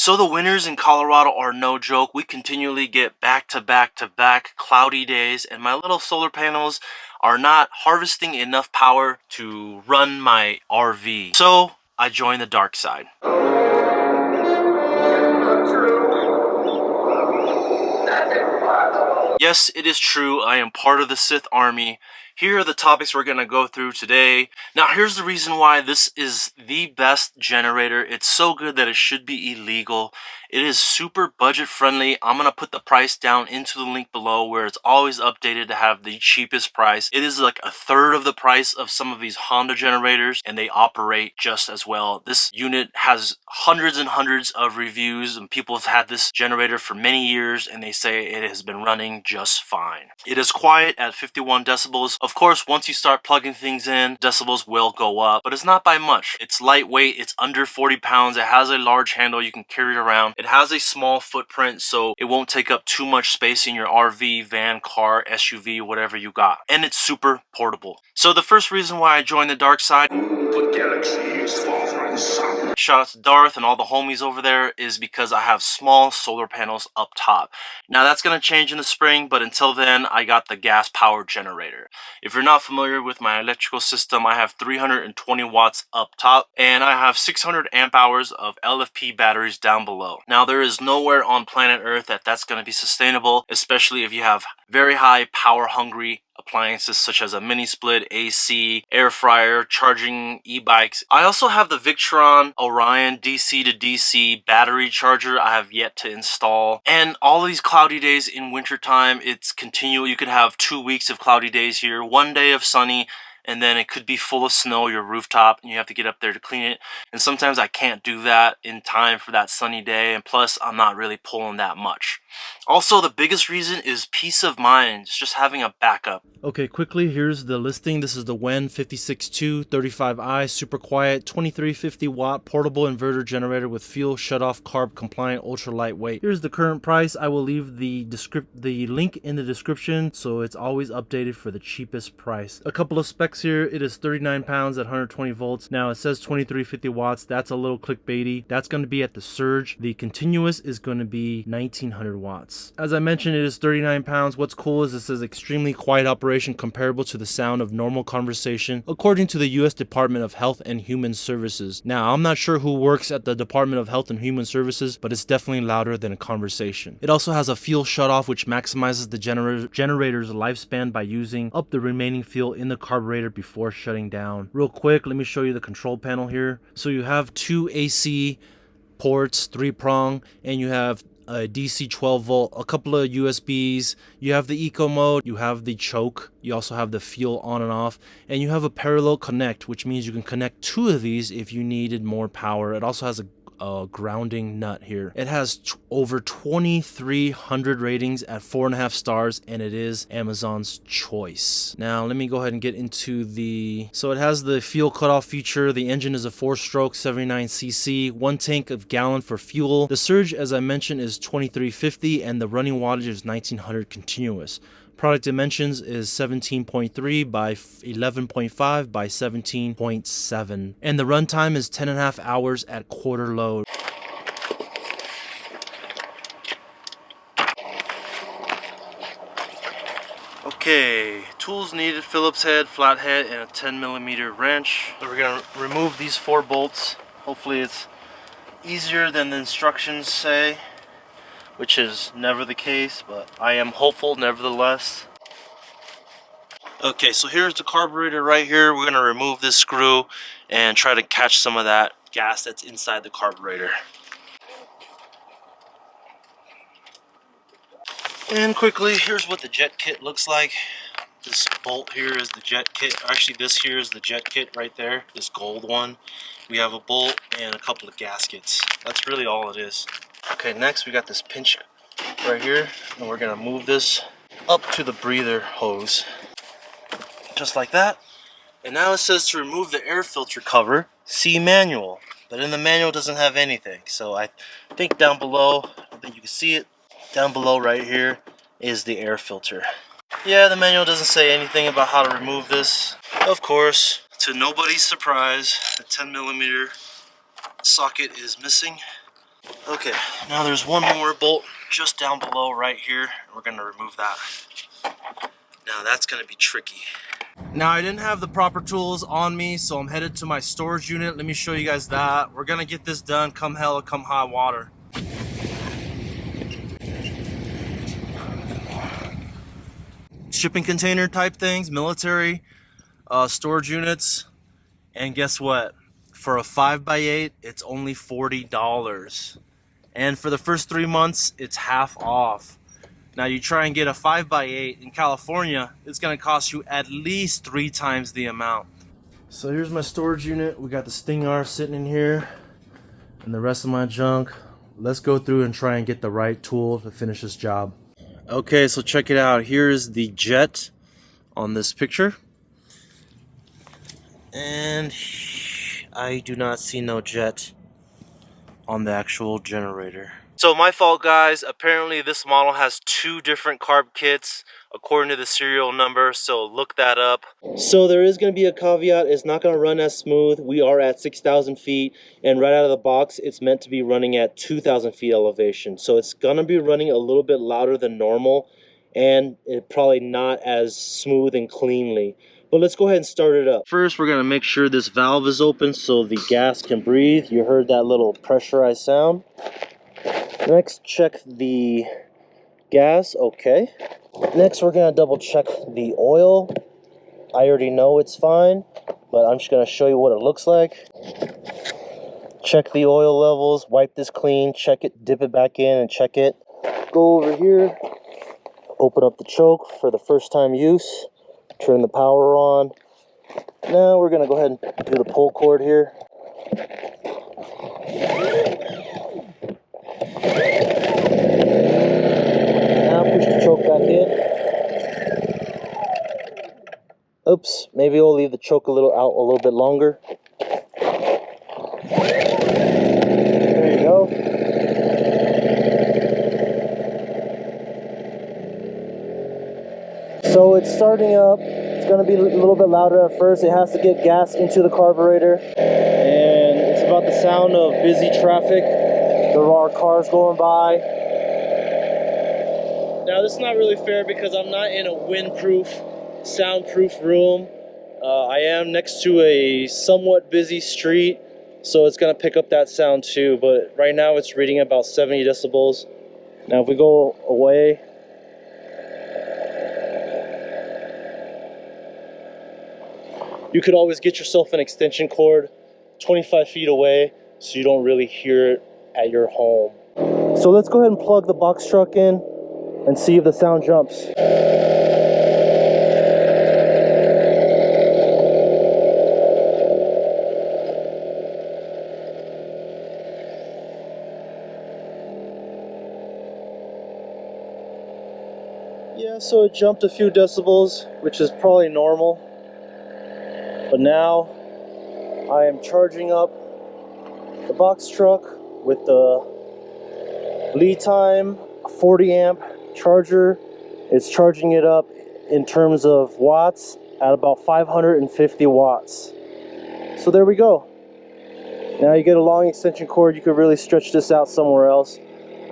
So the winters in Colorado are no joke. We continually get back to back to back cloudy days, and my little solar panels are not harvesting enough power to run my RV. So I joined the dark side. Yes, it is true. I am part of the Sith army. Here are the topics we're going to go through today. Now, here's the reason why this is the best generator. It's so good that it should be illegal. It is super budget friendly. I'm going to put the price down into the link below where it's always updated to have the cheapest price. It is like a third of the price of some of these Honda generators, and they operate just as well. This unit has hundreds and hundreds of reviews, and people have had this generator for many years, and they say it has been running just fine. It is quiet at 51 decibels. Of course, once you start plugging things in, decibels will go up, but it's not by much. It's lightweight, it's under 40 pounds, it has a large handle you can carry it around. It has a small footprint, so it won't take up too much space in your RV, van, car, SUV, whatever you got. And it's super portable. So the first reason why I joined the dark side, The galaxy is father and son. shout out to Darth and all the homies over there, is because I have small solar panels up top. Now that's going to change in the spring, but until then I got the gas powered generator. If you're not familiar with my electrical system, I have 320 watts up top and I have 600 amp hours of LFP batteries down below. Now there is nowhere on planet Earth that's going to be sustainable, especially if you have very high power hungry appliances such as a mini split, AC, air fryer, charging e-bikes. I also have the Victron Orion DC to DC battery charger I have yet to install. And all these cloudy days in wintertime, it's continual. You could have 2 weeks of cloudy days here, 1 day of sunny, and then it could be full of snow, your rooftop, and you have to get up there to clean it. And sometimes I can't do that in time for that sunny day, and plus I'm not really pulling that much. Also, the biggest reason is peace of mind. It's just having a backup. Okay, quickly, here's the listing. This is the Wen 56235i, super quiet, 2350 watt portable inverter generator with fuel shutoff, carb compliant, ultra lightweight. Here's the current price. I will leave the link in the description, so it's always updated for the cheapest price. A couple of specs here. It is 39 pounds at 120 volts. Now it says 2350 watts. That's a little clickbaity. That's going to be at the surge. The continuous is going to be 1900 watts. As I mentioned, it is 39 pounds. What's cool is this is extremely quiet operation comparable to the sound of normal conversation, according to the U.S. Department of Health and Human Services. Now, I'm not sure who works at the Department of Health and Human Services, but it's definitely louder than a conversation. It also has a fuel shutoff, which maximizes the generator's lifespan by using up the remaining fuel in the carburetor before shutting down. Real quick, let me show you the control panel here. So you have two AC ports, 3-prong, and you have a DC 12 volt, a couple of USBs, you have the eco mode, you have the choke, you also have the fuel on and off, and you have a parallel connect, which means you can connect 2 of these if you needed more power. It also has a grounding nut here. It has over 2,300 ratings at 4.5 stars, and it is Amazon's choice. Now let me go ahead and get into so it has the fuel cutoff feature. The engine is a 4-stroke 79cc, 1 tank of gallon for fuel. The surge, as I mentioned, is 2350, and the running wattage is 1900 continuous. Product dimensions is 17.3 by 11.5 by 17.7. And the runtime is 10.5 hours at quarter load. Okay, tools needed: Phillips head, flathead, and a 10mm wrench. So we're going to remove these 4 bolts. Hopefully it's easier than the instructions say, which is never the case, but I am hopeful nevertheless. Okay, so here's the carburetor right here. We're going to remove this screw and try to catch some of that gas that's inside the carburetor. And quickly, here's what the jet kit looks like. This bolt here is the jet kit. Actually, this here is the jet kit right there, this gold one. We have a bolt and a couple of gaskets. That's really all it is. Okay, next we got this pinch right here, and we're gonna move this up to the breather hose, just like that. And now it says to remove the air filter cover, see manual. But in the manual it doesn't have anything. So I think down below, I don't think you can see it, down below right here is the air filter. Yeah, the manual doesn't say anything about how to remove this. Of course, to nobody's surprise, the 10mm socket is missing. Okay, now there's one more bolt just down below right here. We're gonna remove that. Now that's gonna be tricky. Now I didn't have the proper tools on me, so I'm headed to my storage unit. Let me show you guys that. We're gonna get this done come hell or come high water. Shipping container type things, military storage units, and guess what? For a 5x8, it's only $40. And for the first 3 months, it's half off. Now you try and get a 5x8 in California, it's gonna cost you at least 3 times the amount. So here's my storage unit. We got the Sting R sitting in here and the rest of my junk. Let's go through and try and get the right tool to finish this job. Okay, so check it out. Here's the jet on this picture. And I do not see no jet on the actual generator. So my fault, guys. Apparently this model has 2 different carb kits according to the serial number, so look that up. So there is going to be a caveat. It's not going to run as smooth. We are at 6,000 feet, and right out of the box it's meant to be running at 2,000 feet elevation. So it's going to be running a little bit louder than normal, and it probably not as smooth and cleanly. But let's go ahead and start it up. First, we're going to make sure this valve is open so the gas can breathe. You heard that little pressurized sound. Next, check the gas. Okay. Next, we're going to double check the oil. I already know it's fine, but I'm just going to show you what it looks like. Check the oil levels, wipe this clean, check it, dip it back in and check it. Go over here, open up the choke for the first time use, turn the power on. Now we're going to go ahead and do the pull cord here. Now push the choke back in. Oops, maybe we'll leave the choke a little bit longer. There you go. So it's starting up. It's going to be a little bit louder at first. It has to get gas into the carburetor. And it's about the sound of busy traffic. There are cars going by. Now this is not really fair because I'm not in a windproof, soundproof room. I am next to a somewhat busy street, so it's going to pick up that sound too, but right now it's reading about 70 decibels. Now if we go away, you could always get yourself an extension cord 25 feet away so you don't really hear it at your home. So let's go ahead and plug the box truck in and see if the sound jumps. Yeah, so it jumped a few decibels, which is probably normal. But now I am charging up the box truck with the lead time 40 amp charger. It's charging it up in terms of watts at about 550 watts. So there we go. Now you get a long extension cord. You could really stretch this out somewhere else.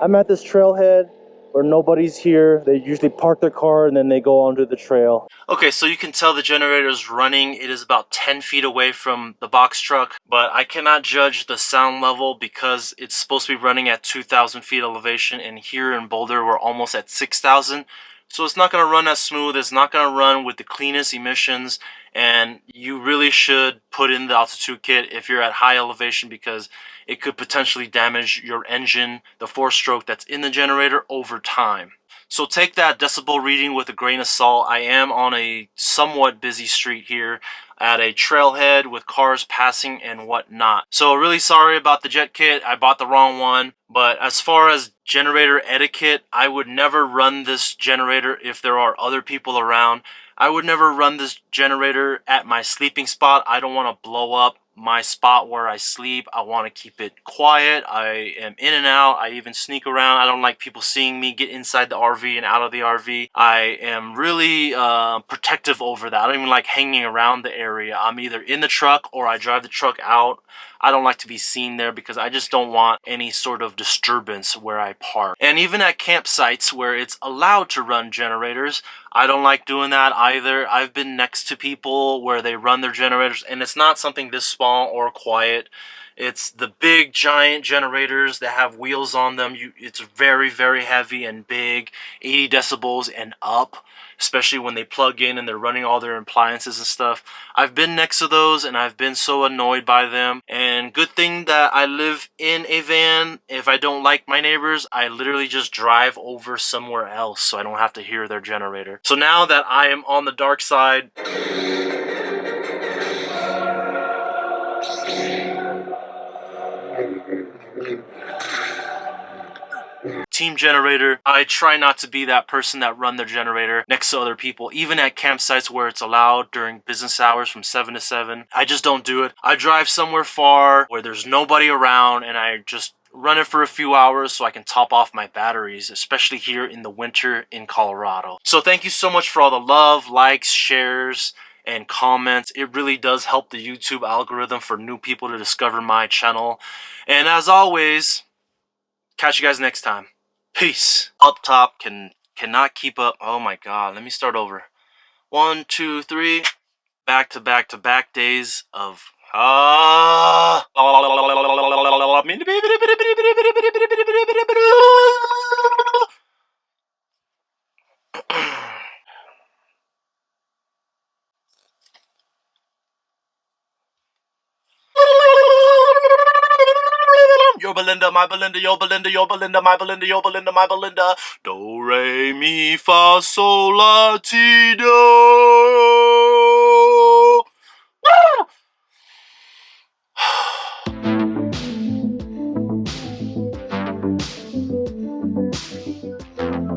I'm at this trailhead where nobody's here. They usually park their car and then they go onto the trail. Okay, so you can tell the generator is running. It is about 10 feet away from the box truck, but I cannot judge the sound level because it's supposed to be running at 2,000 feet elevation, and here in Boulder we're almost at 6,000. So it's not going to run as smooth. It's not going to run with the cleanest emissions, and you really should put in the altitude kit if you're at high elevation because it could potentially damage your engine, the 4-stroke that's in the generator over time. So take that decibel reading with a grain of salt. I am on a somewhat busy street here at a trailhead with cars passing and whatnot. So really sorry about the jet kit. I bought the wrong one. But as far as generator etiquette, I would never run this generator if there are other people around. I would never run this generator at my sleeping spot. I don't want to blow up my spot where I sleep, I want to keep it quiet. I am in and out. I even sneak around. I don't like people seeing me get inside the RV and out of the RV. I am really protective over that. I don't even like hanging around the area. I'm either in the truck or I drive the truck out. I don't like to be seen there because I just don't want any sort of disturbance where I park. And even at campsites where it's allowed to run generators, I don't like doing that either. I've been next to people where they run their generators and it's not something this small or quiet. It's the big giant generators that have wheels on them. It's very, very heavy and big, 80 decibels and up, especially when they plug in and they're running all their appliances and stuff. I've been next to those and I've been so annoyed by them. And good thing that I live in a van. If I don't like my neighbors, I literally just drive over somewhere else so I don't have to hear their generator. So now that I am on the dark side, team generator, I try not to be that person that run their generator next to other people, even at campsites where it's allowed during business hours from 7 to 7. I just don't do it. I drive somewhere far where there's nobody around and I just run it for a few hours so I can top off my batteries, especially here in the winter in Colorado. So thank you so much for all the love, likes, shares, and comments. It really does help the YouTube algorithm for new people to discover my channel. And as always, catch you guys next time. Peace. Up top cannot keep up. Oh my god, let me start over. 1, 2, 3. Back to back to back days of Yo Belinda, my Belinda, yo Belinda, yo Belinda, my Belinda, yo Belinda, my Belinda. Do re mi fa sol la ti do.